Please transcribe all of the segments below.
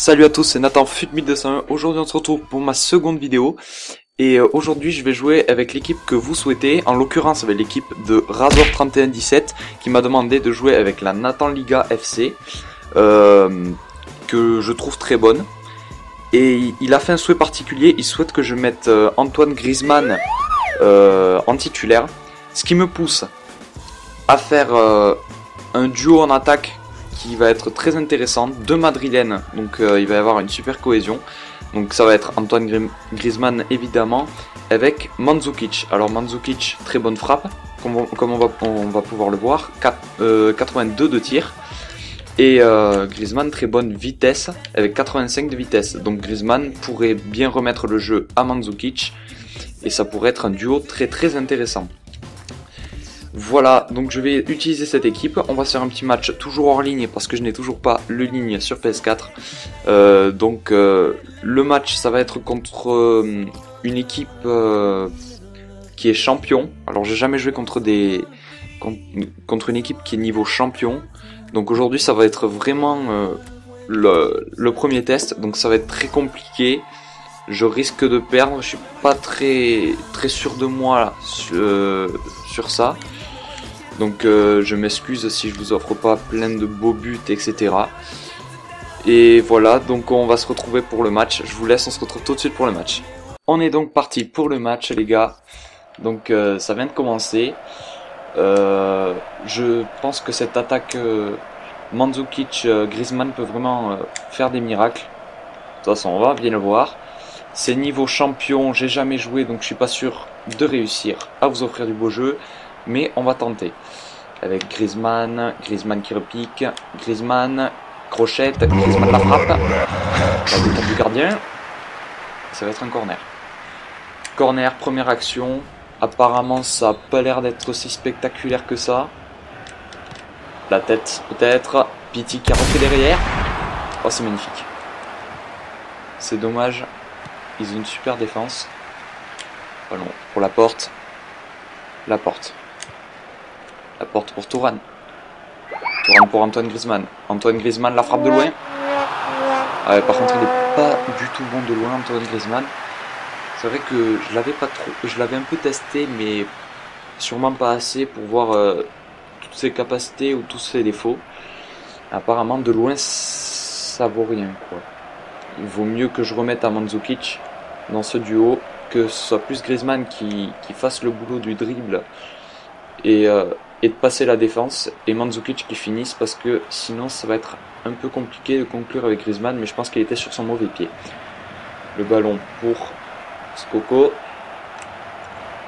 Salut à tous, c'est Nathan Fut1201. Aujourd'hui on se retrouve pour ma seconde vidéo. Et aujourd'hui je vais jouer avec l'équipe que vous souhaitez. En l'occurrence avec l'équipe de Razor3117 qui m'a demandé de jouer avec la Nathan Liga FC. Que je trouve très bonne. Et il a fait un souhait particulier, il souhaite que je mette Antoine Griezmann en titulaire. Ce qui me pousse à faire un duo en attaque qui va être très intéressant, deux madrilènes, donc il va y avoir une super cohésion. Donc ça va être Antoine Griezmann évidemment, avec Mandzukic. Alors Mandzukic, très bonne frappe, comme on va pouvoir le voir, 82 de tir. Et Griezmann, très bonne vitesse, avec 85 de vitesse. Donc Griezmann pourrait bien remettre le jeu à Mandzukic, et ça pourrait être un duo très très intéressant. Voilà, donc je vais utiliser cette équipe. On va se faire un petit match toujours hors ligne parce que je n'ai toujours pas le ligne sur PS4. Le match, ça va être contre une équipe qui est champion. Alors j'ai jamais joué contre une équipe qui est niveau champion. Donc aujourd'hui ça va être vraiment le premier test. Donc ça va être très compliqué. Je risque de perdre. Je suis pas très sûr de moi là, sur ça. Donc je m'excuse si je vous offre pas plein de beaux buts, etc. Et voilà, donc on va se retrouver pour le match. Je vous laisse, on se retrouve tout de suite pour le match. On est donc parti pour le match les gars. Donc ça vient de commencer. Je pense que cette attaque Mandzukic, Griezmann peut vraiment faire des miracles. De toute façon on va bien le voir. C'est niveau champion, j'ai jamais joué donc je suis pas sûr de réussir à vous offrir du beau jeu. Mais on va tenter. Avec Griezmann qui repique, Griezmann, crochette, Griezmann la frappe. La détente du gardien. Ça va être un corner. Corner, première action. Apparemment ça n'a pas l'air d'être aussi spectaculaire que ça. La tête peut-être. Pity qui a repris derrière. Oh c'est magnifique. C'est dommage. Ils ont une super défense. Ballon pour la porte. La porte. La porte pour Thuram. Thuram pour Antoine Griezmann. Antoine Griezmann la frappe de loin. Ah ouais, par contre il n'est pas du tout bon de loin Antoine Griezmann. C'est vrai que je l'avais un peu testé mais sûrement pas assez pour voir toutes ses capacités ou tous ses défauts. Apparemment de loin ça vaut rien quoi. Il vaut mieux que je remette à Mandzukic dans ce duo, que ce soit plus Griezmann qui fasse le boulot du dribble et de passer la défense, et Mandzukic qui finisse, parce que sinon ça va être un peu compliqué de conclure avec Griezmann, mais je pense qu'il était sur son mauvais pied. Le ballon pour Skoko.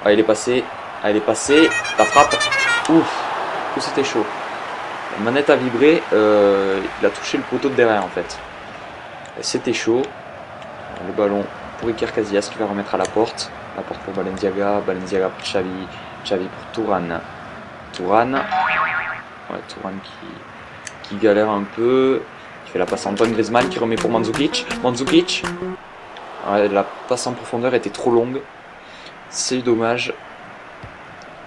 Ah, il est passé, la frappe, ouf, c'était chaud. La manette a vibré, il a touché le poteau de derrière en fait. C'était chaud. Le ballon pour Iker Casillas qui va remettre à la porte pour Balenciaga pour Xavi pour Thuram. Ouais, Thuram qui galère un peu, qui fait la passe à Antoine Griezmann qui remet pour Mandzukic. Ouais, la passe en profondeur était trop longue, c'est dommage,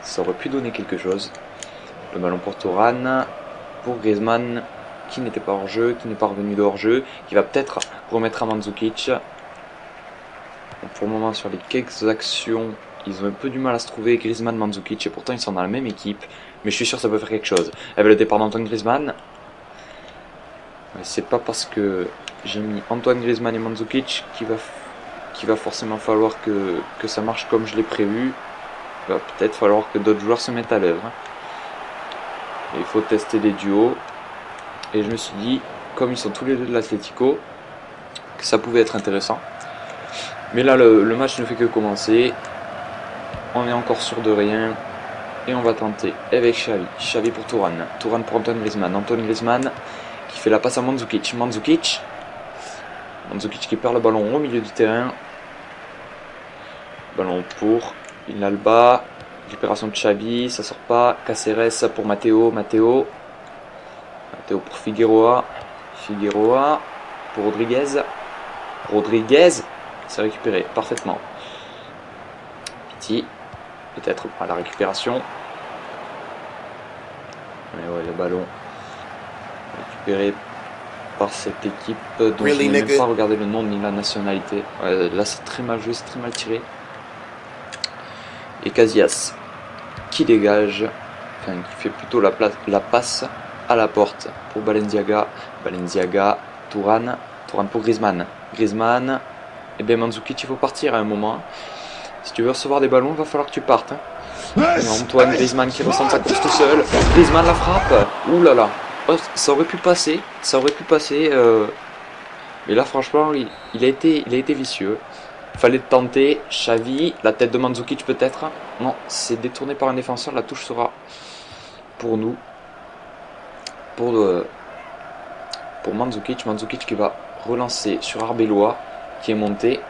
ça aurait pu donner quelque chose. Le ballon pour Thuram, pour Griezmann qui n'était pas hors jeu, qui n'est pas revenu de hors jeu, qui va peut-être remettre à Mandzukic. Pour le moment sur les quelques actions, ils ont un peu du mal à se trouver, Griezmann, Mandzukic, et pourtant ils sont dans la même équipe. Mais je suis sûr que ça peut faire quelque chose. Avec le départ d'Antoine Griezmann, c'est pas parce que j'ai mis Antoine Griezmann et Mandzukic qu'il va forcément falloir que ça marche comme je l'ai prévu. Il va peut-être falloir que d'autres joueurs se mettent à l'œuvre. Il faut tester des duos. Et je me suis dit, comme ils sont tous les deux de l'Atlético, que ça pouvait être intéressant. Mais là, le match ne fait que commencer. On est encore sûr de rien. Et on va tenter avec Xavi pour Thuram pour Antoine Griezmann qui fait la passe à Mandzukic. Mandzukic qui perd le ballon au milieu du terrain. Ballon pour Inalba. Récupération de Xavi, ça sort pas. Caceres pour Matteo pour Figueroa pour Rodriguez, c'est récupéré parfaitement. Pity, peut-être à la récupération. Mais ouais, le ballon récupéré par cette équipe dont je n'ai même pas regardé le nom ni la nationalité. Ouais, là c'est très mal joué, c'est très mal tiré. Et Casillas qui dégage, enfin qui fait plutôt la passe à la porte pour Balenciaga. Balenciaga, Thuram pour Griezmann. Griezmann, et bien Mandzukic il faut partir à un moment. Si tu veux recevoir des ballons, il va falloir que tu partes. Antoine Griezmann qui ressent sa course tout seul. Griezmann la frappe. Ouh là là. Oh, ça aurait pu passer. Mais là franchement il a été vicieux. Fallait tenter. Xavi, la tête de Mandzukic peut-être. Non, c'est détourné par un défenseur. La touche sera pour nous. Pour Mandzukic. Mandzukic qui va relancer sur Arbeloa qui est monté.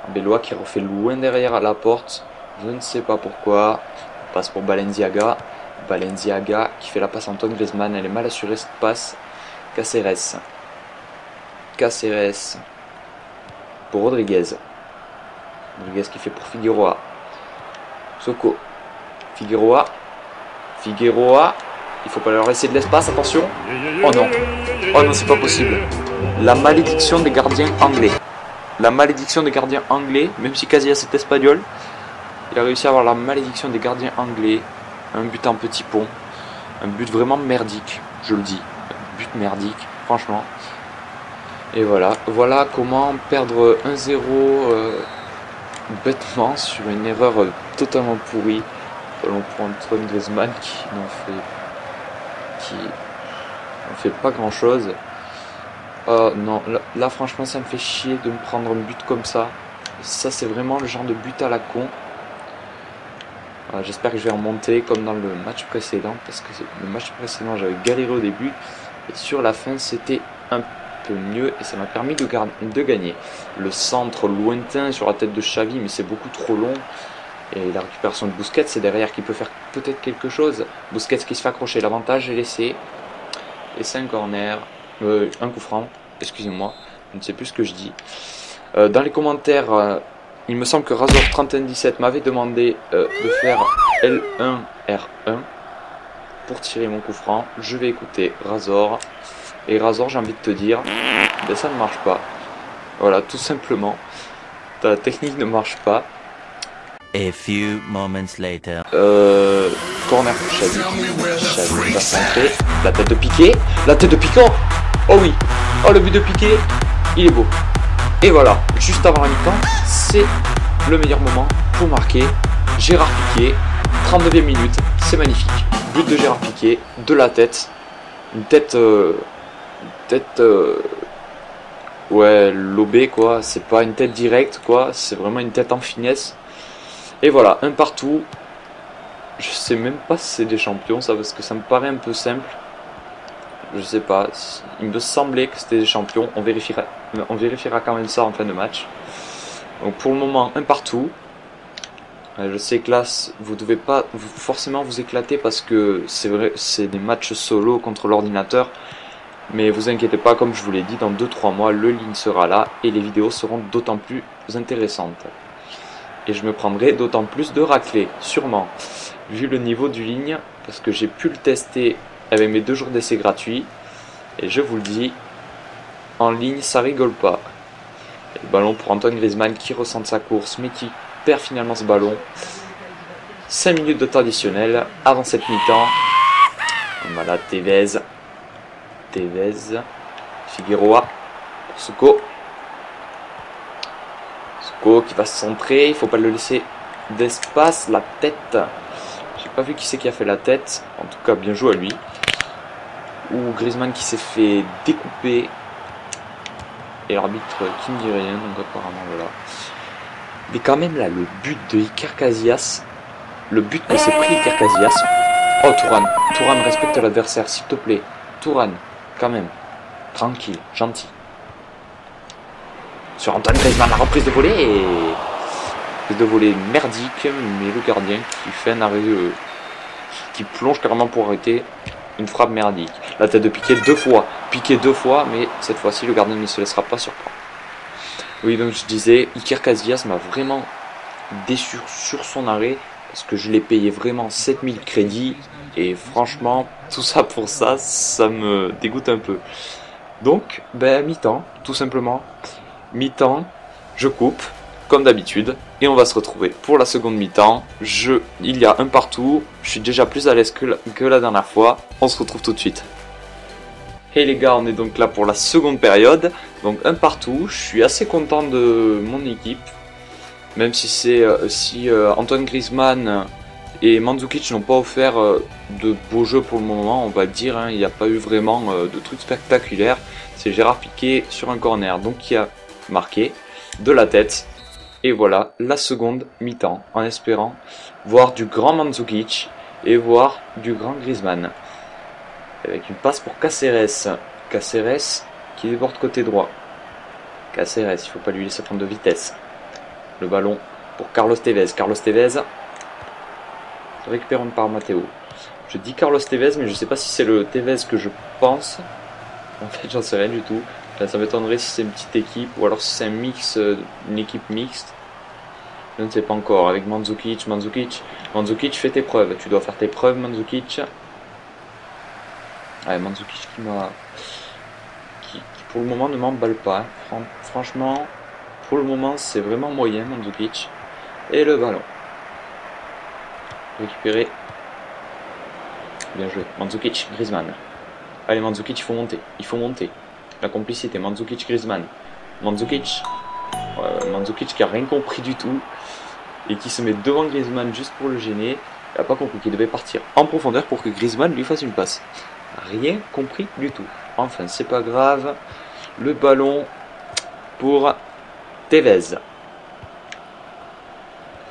Arbeloa qui refait loin derrière à la porte. Je ne sais pas pourquoi. On passe pour Balenciaga. Balenciaga qui fait la passe à Antoine Griezmann. Elle est mal assurée cette passe. Caceres. Caceres. Pour Rodriguez. Rodriguez qui fait pour Figueroa. Soko. Figueroa. Figueroa. Il faut pas leur laisser de l'espace, attention. Oh non. Oh non, c'est pas possible. La malédiction des gardiens anglais. La malédiction des gardiens anglais. Même si Casillas est espagnol, il a réussi à avoir la malédiction des gardiens anglais. Un but en petit pont. Un but vraiment merdique, je le dis. Un but merdique, franchement. Et voilà. Voilà comment perdre 1-0 bêtement sur une erreur totalement pourrie. Ballon pour Antoine Griezmann qui n'en fait pas grand chose. Non, là franchement ça me fait chier de me prendre un but comme ça. Ça c'est vraiment le genre de but à la con. J'espère que je vais remonter comme dans le match précédent, parce que le match précédent j'avais galéré au début et sur la fin c'était un peu mieux et ça m'a permis de gagner. Le centre lointain sur la tête de Xavi, mais c'est beaucoup trop long. Et la récupération de Busquets, c'est derrière qui peut faire peut-être quelque chose. Busquets qui se fait accrocher, l'avantage est laissé. Et c'est un corner, un coup franc, excusez-moi, je ne sais plus ce que je dis. Dans les commentaires, il me semble que Razor3117 m'avait demandé de faire L1, R1 pour tirer mon coup franc. Je vais écouter Razor. Et Razor, j'ai envie de te dire, ben ça ne marche pas. Voilà, tout simplement. Ta technique ne marche pas. A few moments later. Corner pour Xavi. Xavi va centrer. La tête de Piqué. La tête de Piqué. Oh oui. Oh, le but de Piqué. Il est beau. Et voilà. Juste avant la mi-temps, c'est le meilleur moment pour marquer. Gérard Piqué. 39e minute. C'est magnifique. But de Gérard Piqué. De la tête. Une tête... ouais, lobée quoi. C'est pas une tête directe quoi. C'est vraiment une tête en finesse. Et voilà, un partout. Je sais même pas si c'est des champions ça, parce que ça me paraît un peu simple. Je sais pas, il me semblait que c'était des champions. On vérifiera quand même ça en fin de match. Donc pour le moment, un partout. Je sais que là, vous devez pas forcément vous éclater parce que c'est vrai, c'est des matchs solo contre l'ordinateur. Mais vous inquiétez pas, comme je vous l'ai dit, dans 2-3 mois, le ligne sera là et les vidéos seront d'autant plus intéressantes. Et je me prendrai d'autant plus de raclés, sûrement, vu le niveau du ligne, parce que j'ai pu le tester avec mes 2 jours d'essai gratuits. Et je vous le dis, en ligne, ça rigole pas. Et le ballon pour Antoine Griezmann qui ressent sa course, mais qui perd finalement ce ballon. 5 minutes de temps additionnel avant cette mi-temps. Voilà, Tevez, Figueroa, Soko. Qui va se centrer, il faut pas le laisser d'espace. La tête, j'ai pas vu qui c'est qui a fait la tête, en tout cas bien joué à lui. Ou Griezmann qui s'est fait découper et l'arbitre qui ne dit rien, donc apparemment voilà. Mais quand même là, le but de Iker Casillas, le but que s'est pris Iker Casillas. Oh Thuram respecte l'adversaire s'il te plaît. Thuram, quand même, tranquille, gentil. Sur Antoine Griezmann, la reprise de volée merdique, mais le gardien qui fait un arrêt qui plonge carrément pour arrêter une frappe merdique. La tête de Piqué 2 fois, mais cette fois-ci le gardien ne se laissera pas surprendre. Oui, donc je disais, Iker Casillas m'a vraiment déçu sur son arrêt parce que je l'ai payé vraiment 7000 crédits et franchement tout ça pour ça, ça me dégoûte un peu. Donc, ben, mi-temps, tout simplement. Mi-temps, je coupe, comme d'habitude, et on va se retrouver pour la seconde mi-temps. Il y a un partout, je suis déjà plus à l'aise que la dernière fois. On se retrouve tout de suite. Hey les gars, on est donc là pour la seconde période. Donc un partout, je suis assez content de mon équipe. Même si Antoine Griezmann et Mandzukic n'ont pas offert de beaux jeux pour le moment, on va dire, hein, il n'y a pas eu vraiment de trucs spectaculaires. C'est Gérard Piqué sur un corner, donc qui a marqué de la tête. Et voilà, la seconde mi-temps, en espérant voir du grand Mandzukic et voir du grand Griezmann. Avec une passe pour Caceres. Caceres qui déborde côté droit. Caceres, il ne faut pas lui laisser prendre de vitesse. Le ballon pour Carlos Tevez. Carlos Tevez récupéré par Matteo. Je dis Carlos Tevez, mais je ne sais pas si c'est le Tevez que je pense. En fait, j'en sais rien du tout. Là, ça m'étonnerait si c'est une petite équipe ou alors si c'est un mix, une équipe mixte. Je ne sais pas encore. Avec Mandzukic, Mandzukic, fais tes preuves. Tu dois faire tes preuves, Mandzukic. Ouais, Mandzukic qui pour le moment ne m'emballe pas. Franchement, pour le moment, c'est vraiment moyen, Mandzukic. Et le ballon. Récupéré. Bien joué. Mandzukic, Griezmann. Allez, Mandzukic, il faut monter. Il faut monter. La complicité. Mandzukic, Griezmann. Mandzukic. Mandzukic qui a rien compris du tout. Et qui se met devant Griezmann juste pour le gêner. Il n'a pas compris qu'il devait partir en profondeur pour que Griezmann lui fasse une passe. Rien compris du tout. Enfin, c'est pas grave. Le ballon pour Tevez.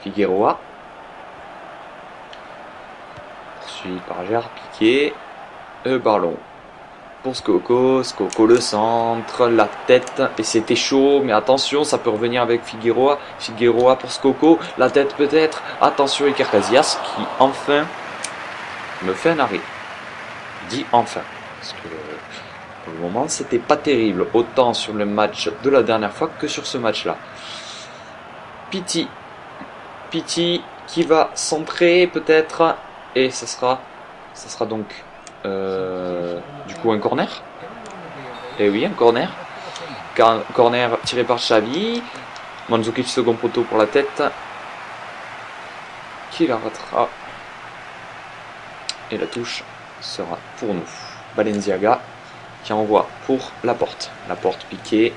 Figueroa. Poursuivi par Gérard Piqué. Le ballon pour Skoko. Skoko le centre. La tête. Et c'était chaud. Mais attention, ça peut revenir avec Figueroa. Figueroa pour Skoko. La tête peut-être. Attention, Iker Casillas qui enfin me fait un arrêt. Dit enfin. Parce que pour le moment, c'était pas terrible. Autant sur le match de la dernière fois que sur ce match-là. Pity qui va centrer peut-être. Et ça sera donc du coup un corner. Et oui, un corner. Corner tiré par Xavi. Mandzukic second poteau pour la tête. Qui la ratera. Et la touche sera pour nous. Balenciaga qui envoie pour Laporte. Laporte Piqué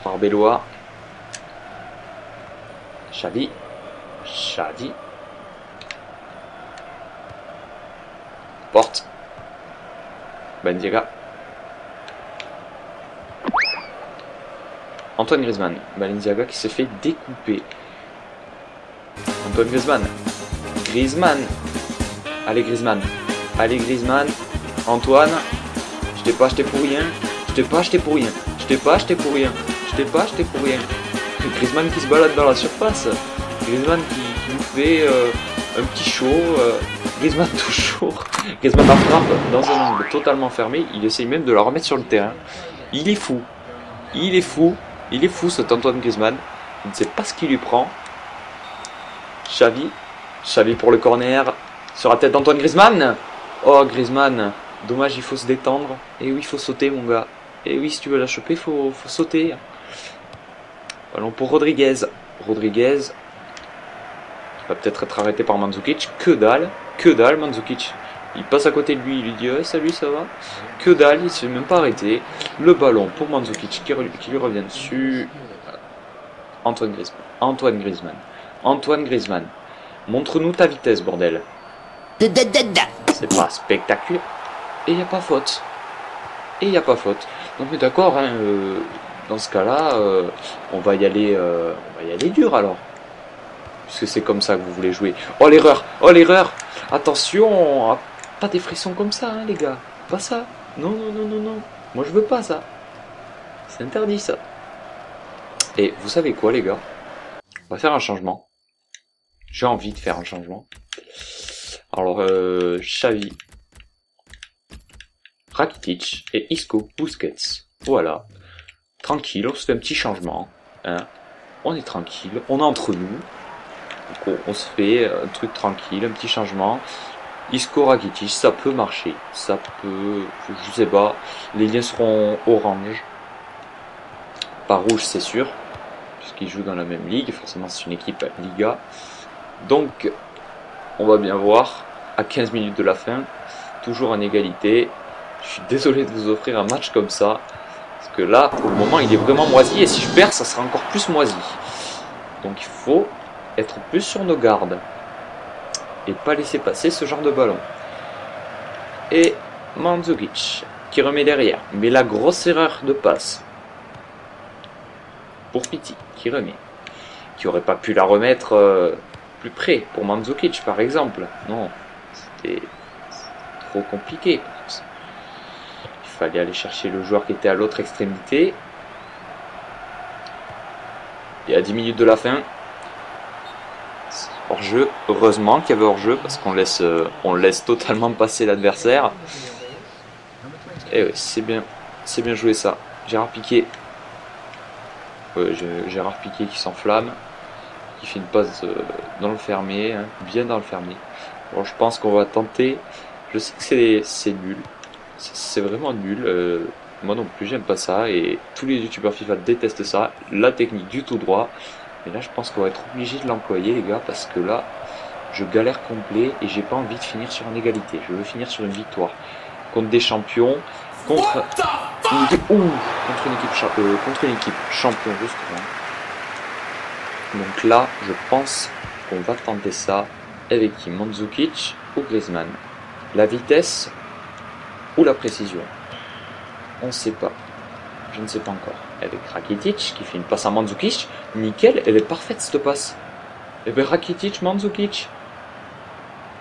pour Arbeloa. Xavi. Porte. Balenciaga. Antoine Griezmann. Balenciaga qui se fait découper. Antoine Griezmann. Allez Griezmann. Antoine. Je t'ai pas acheté pour rien. Griezmann qui se balade dans la surface. Griezmann qui nous fait un petit show. Griezmann toujours. Griezmann la frappe dans un angle totalement fermé. Il essaye même de la remettre sur le terrain. Il est fou cet Antoine Griezmann. Il ne sait pas ce qui lui prend. Xavi pour le corner. Sur la tête d'Antoine Griezmann. Oh Griezmann. Dommage, il faut se détendre. Et oui, il faut sauter mon gars. Et oui, si tu veux la choper, faut sauter. Ballon pour Rodriguez. Qui va peut-être être arrêté par Mandzukic. Que dalle Mandzukic. Il passe à côté de lui, il lui dit ouais, salut, ça va. Que dalle, il ne se fait même pas arrêter. Le ballon pour Mandzukic qui lui revient dessus. Antoine Griezmann. Montre-nous ta vitesse, bordel. C'est pas spectaculaire. Et il n'y a pas faute. Non mais d'accord, hein, dans ce cas-là, on va y aller dur alors. Puisque c'est comme ça que vous voulez jouer. Oh l'erreur. Attention, pas des frissons comme ça, hein, les gars. Pas ça. Non. Moi je veux pas ça. C'est interdit ça. Et vous savez quoi, les gars? On va faire un changement. J'ai envie de faire un changement. Alors, Xavi, Rakitic et Isco Busquets. Voilà. Tranquille, on se fait un petit changement. Hein. On est tranquille, on est entre nous. Donc on se fait un truc tranquille, un petit changement. Isco Rakitic, ça peut marcher. Ça peut... Je sais pas. Les liens seront orange. Pas rouge, c'est sûr. Puisqu'ils jouent dans la même ligue. Forcément, c'est une équipe Liga. Donc, on va bien voir. À 15 minutes de la fin. Toujours en égalité. Je suis désolé de vous offrir un match comme ça. Parce que là, pour le moment, il est vraiment moisi. Et si je perds, ça sera encore plus moisi. Donc, il faut être plus sur nos gardes. Et pas laisser passer ce genre de ballon. Et Mandzukic qui remet derrière. Mais la grosse erreur de passe. Pour Pity qui remet. Qui aurait pas pu la remettre plus près. Pour Mandzukic par exemple. Non, c'était trop compliqué. Il fallait aller chercher le joueur qui était à l'autre extrémité. Et à 10 minutes de la fin, hors-jeu, heureusement qu'il y avait hors-jeu parce qu'on laisse totalement passer l'adversaire. Et oui, c'est bien joué ça. Gérard Piqué. Gérard Piqué qui s'enflamme, qui fait une passe dans le fermé, hein, bien dans le fermé. Bon, je pense qu'on va tenter. Je sais que c'est nul. C'est vraiment nul. Moi non plus, j'aime pas ça. Et tous les youtubeurs FIFA détestent ça. La technique du tout droit. Mais là, je pense qu'on va être obligé de l'employer, les gars, parce que là, je galère complet et j'ai pas envie de finir sur une égalité. Je veux finir sur une victoire contre des champions, contre une équipe champion justement. Donc là, je pense qu'on va tenter ça avec qui, Mandzukic ou Griezmann. La vitesse ou la précision, on ne sait pas. Je ne sais pas encore. Avec Rakitic qui fait une passe à Mandzukic. Nickel, elle est parfaite cette passe. Et bien Rakitic, Mandzukic.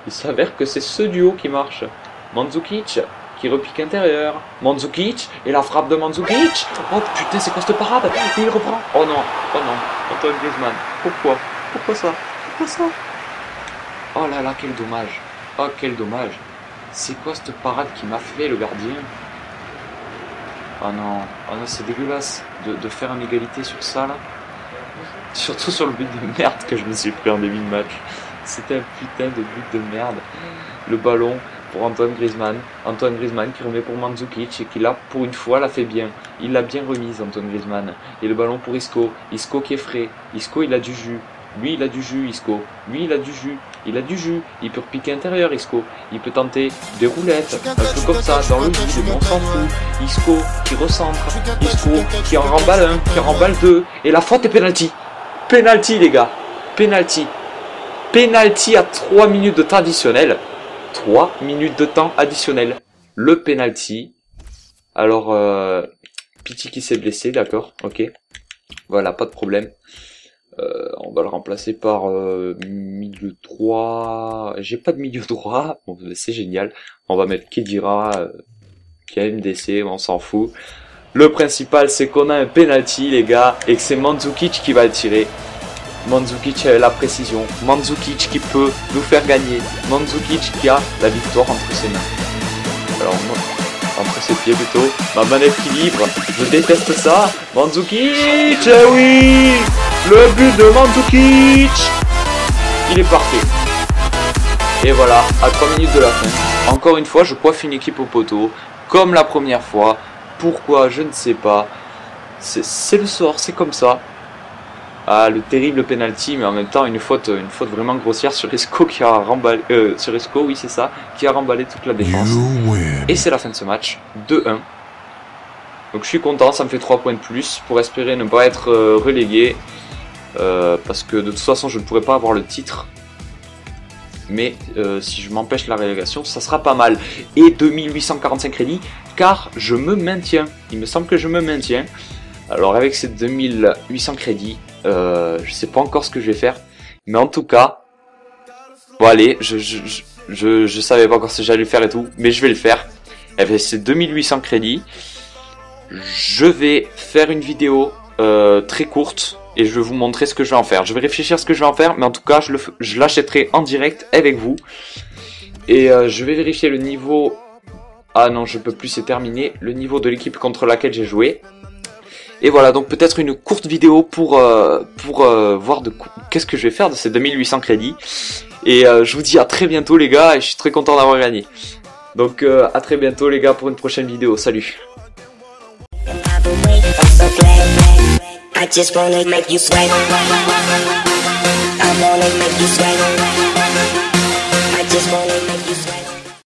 Il s'avère que c'est ce duo qui marche. Mandzukic qui repique intérieur. Mandzukic et la frappe de Mandzukic. Oh putain, c'est quoi cette parade? Et il reprend. Oh non, Antoine Griezmann. Pourquoi ça? Pourquoi ça? Oh là là, quel dommage. Oh quel dommage. C'est quoi cette parade qui m'a fait le gardien? Oh non, c'est dégueulasse de faire une égalité sur ça là. Surtout sur le but de merde que je me suis pris en début de match. C'était un putain de but de merde. Le ballon pour Antoine Griezmann. Antoine Griezmann qui remet pour Mandzukic et qui là pour une fois l'a fait bien. Il l'a bien remise Antoine Griezmann. Et le ballon pour Isco. Isco qui est frais. Isco il a du jus. Lui il a du jus Isco. Lui il a du jus. Il peut repiquer intérieur Isco. Il peut tenter des roulettes. Un peu comme ça dans le vide. Mais on s'en fout. Isco qui recentre. Isco qui en remballe un. Qui en remballe deux. Et la faute est penalty. Penalty les gars. Penalty. Penalty à 3 minutes de temps additionnel. 3 minutes de temps additionnel. Le penalty. Alors, Pity qui s'est blessé, d'accord, ok. Voilà, pas de problème. On va le remplacer par milieu droit. J'ai pas de milieu droit. Bon, c'est génial. On va mettre Kedira qui a MDC, on s'en fout. Le principal, c'est qu'on a un penalty, les gars, et que c'est Mandzukic qui va le tirer. Mandzukic a la précision. Mandzukic qui peut nous faire gagner. Mandzukic qui a la victoire entre ses mains. Alors, entre ses pieds plutôt. Ma manette qui vibre. Je déteste ça. Mandzukic, oui. Le but de Mandzukic. Il est parfait. Et voilà, à 3 minutes de la fin. Encore une fois, je coiffe une équipe au poteau. Comme la première fois. Pourquoi, je ne sais pas. C'est le sort, c'est comme ça. Ah, le terrible penalty, mais en même temps une faute vraiment grossière sur Isco qui a remballé, sur Isco, oui c'est ça, qui a remballé toute la défense. Et c'est la fin de ce match, 2-1. Donc je suis content, ça me fait 3 points de plus pour espérer ne pas être relégué, parce que de toute façon je ne pourrai pas avoir le titre. Mais si je m'empêche la relégation, ça sera pas mal. Et 2845 crédits, car je me maintiens. Il me semble que je me maintiens. Alors avec ces 2800 crédits, je sais pas encore ce que je vais faire, mais en tout cas, bon allez, je savais pas encore ce que j'allais faire et tout, mais je vais le faire. Avec ces 2800 crédits, je vais faire une vidéo très courte et je vais vous montrer ce que je vais en faire. Je vais réfléchir à ce que je vais en faire, mais en tout cas, je l'achèterai en direct avec vous. Et je vais vérifier le niveau... Ah non, je peux plus, c'est terminé. Le niveau de l'équipe contre laquelle j'ai joué. Et voilà, donc peut-être une courte vidéo pour voir qu'est-ce que je vais faire de ces 2800 crédits. Et je vous dis à très bientôt les gars, et je suis très content d'avoir gagné. Donc à très bientôt les gars pour une prochaine vidéo, salut. I just wanna make you sweat. I wanna make you sweat.